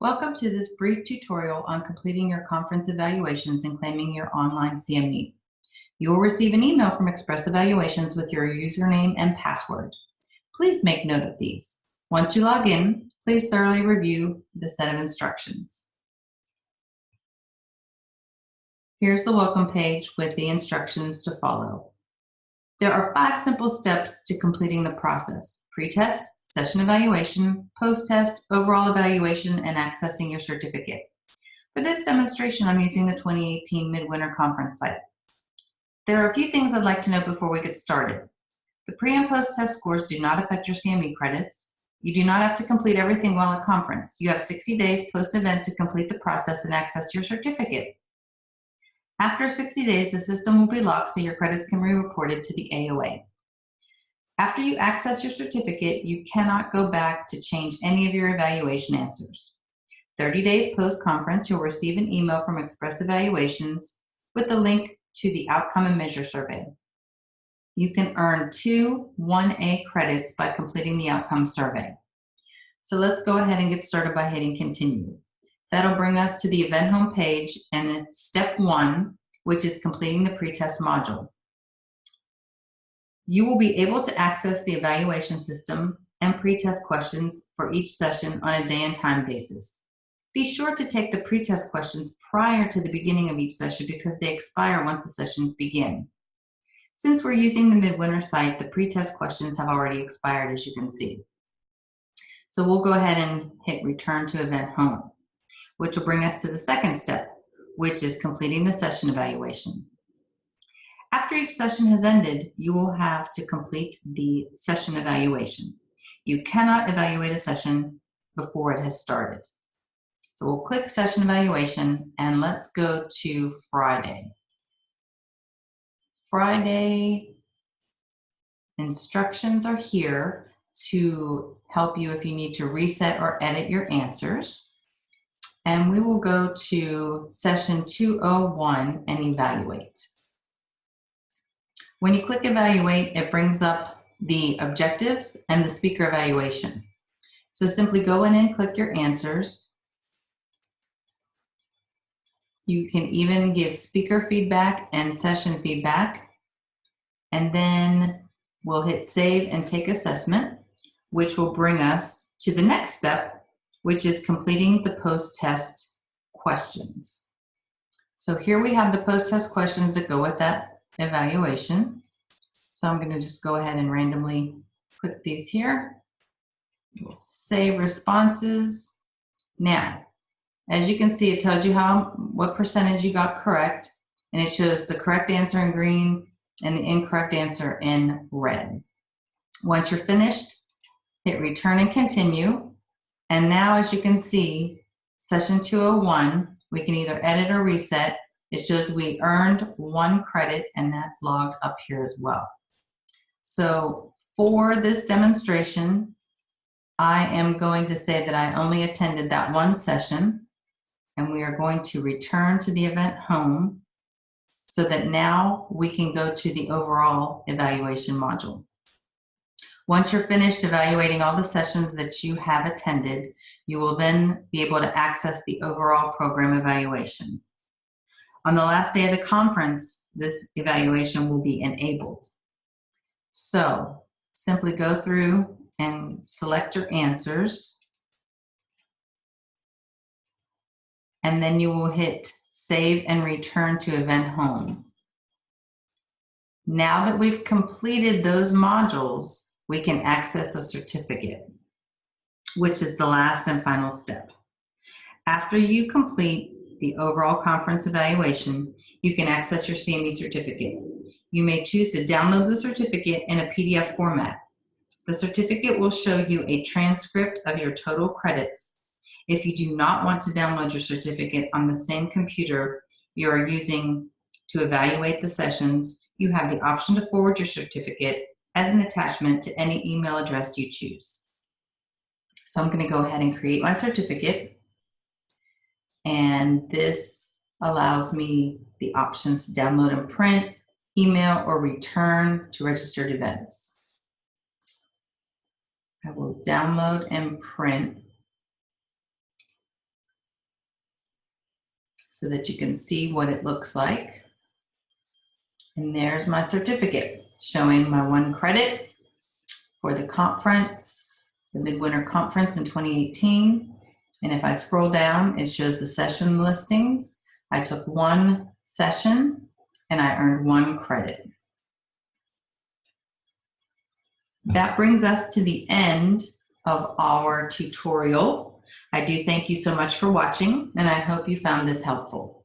Welcome to this brief tutorial on completing your conference evaluations and claiming your online CME. You will receive an email from Express Evaluations with your username and password. Please make note of these. Once you log in, please thoroughly review the set of instructions. Here's the welcome page with the instructions to follow. There are 5 simple steps to completing the process: pre-test, session evaluation, post-test, overall evaluation, and accessing your certificate. For this demonstration, I'm using the 2018 Midwinter Conference site. There are a few things I'd like to know before we get started. The pre- and post-test scores do not affect your CME credits. You do not have to complete everything while at conference. You have 60 days post-event to complete the process and access your certificate. After 60 days, the system will be locked so your credits can be reported to the AOA. After you access your certificate, you cannot go back to change any of your evaluation answers. 30 days post-conference, you'll receive an email from Express Evaluations with a link to the Outcome and Measure survey. You can earn 2 1A credits by completing the outcome survey. So let's go ahead and get started by hitting continue. That'll bring us to the event home page and step 1, which is completing the pretest module. You will be able to access the evaluation system and pretest questions for each session on a day and time basis. Be sure to take the pretest questions prior to the beginning of each session because they expire once the sessions begin. Since we're using the Midwinter site, the pretest questions have already expired, as you can see. So we'll go ahead and hit return to event home, which will bring us to the second step, which is completing the session evaluation. After each session has ended, you will have to complete the session evaluation. You cannot evaluate a session before it has started. So we'll click session evaluation and let's go to Friday. Friday instructions are here to help you if you need to reset or edit your answers. And we will go to session 201 and evaluate. When you click evaluate, it brings up the objectives and the speaker evaluation. So simply go in and click your answers. You can even give speaker feedback and session feedback. And then we'll hit save and take assessment, which will bring us to the next step, which is completing the post-test questions. So here we have the post-test questions that go with that evaluation. So I'm going to just go ahead and randomly put these here. We'll save responses. Now, as you can see, it tells you what percentage you got correct, and it shows the correct answer in green and the incorrect answer in red. Once you're finished, hit return and continue. And now, as you can see, session 201, we can either edit or reset. It shows we earned 1 credit, and that's logged up here as well. So for this demonstration, I am going to say that I only attended that 1 session, and we are going to return to the event home so that now we can go to the overall evaluation module. Once you're finished evaluating all the sessions that you have attended, you will then be able to access the overall program evaluation. On the last day of the conference, this evaluation will be enabled. So simply go through and select your answers, and then you will hit save and return to event home. Now that we've completed those modules, we can access a certificate, which is the last and final step. After you complete the overall conference evaluation, you can access your CME certificate. You may choose to download the certificate in a PDF format. The certificate will show you a transcript of your total credits. If you do not want to download your certificate on the same computer you are using to evaluate the sessions, you have the option to forward your certificate as an attachment to any email address you choose. So I'm going to go ahead and create my certificate. And this allows me the options to download and print, email, or return to registered events. I will download and print so that you can see what it looks like. And there's my certificate showing my 1 credit for the conference, the Midwinter Conference in 2018. And if I scroll down, it shows the session listings. I took 1 session and I earned 1 credit. That brings us to the end of our tutorial. I do thank you so much for watching, and I hope you found this helpful.